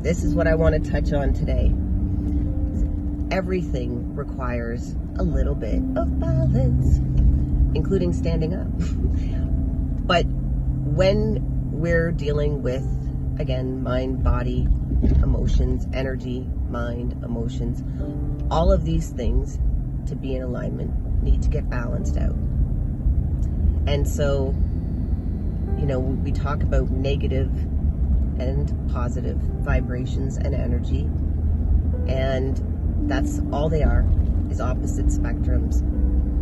this is what I want to touch on today. Everything requires a little bit of balance, including standing up. But when we're dealing with, again, mind, body, emotions, energy, mind, emotions, all of these things, to be in alignment, need to get balanced out. And so, we talk about negative and positive vibrations and energy, and that's all they are, is opposite spectrums.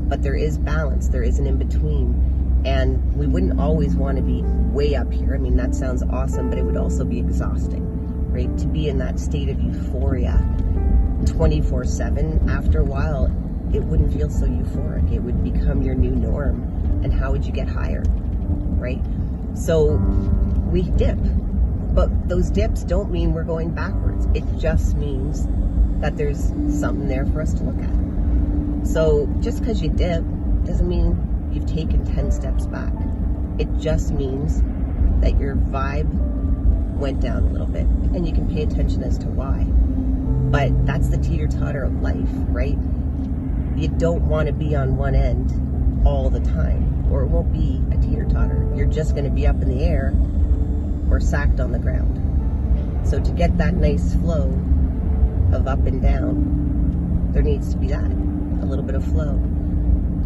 But there is balance, there is an in-between, and we wouldn't always want to be way up here. I mean, that sounds awesome, but it would also be exhausting, right? To be in that state of euphoria 24/7, after a while, it wouldn't feel so euphoric. It would become your new norm. And how would you get higher, right? So we dip, but those dips don't mean we're going backwards. It just means that there's something there for us to look at. So just because you dip doesn't mean you've taken 10 steps back. It just means that your vibe went down a little bit, and you can pay attention as to why. But that's the teeter-totter of life, right? You don't want to be on one end all the time, or it won't be a teeter-totter. You're just going to be up in the air or sacked on the ground. So to get that nice flow of up and down, there needs to be that, a little bit of flow.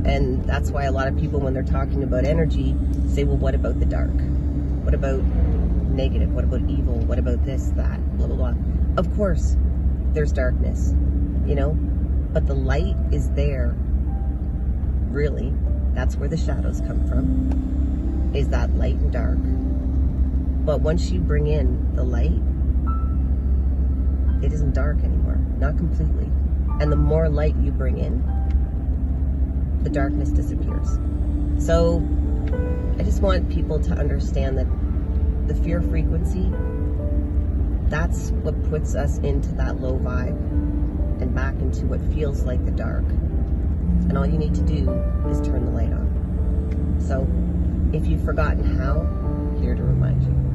And that's why a lot of people, when they're talking about energy, say, well, what about the dark? What about negative? What about evil? What about this, that, blah, blah, blah? Of course, there's darkness, but the light is there. Really, that's where the shadows come from, is that light and dark. But once you bring in the light, it isn't dark anymore, not completely. And the more light you bring in, the darkness disappears. So I just want people to understand that the fear frequency, that's what puts us into that low vibe and back into what feels like the dark. And all you need to do is turn the light on. So if you've forgotten how, here to remind you.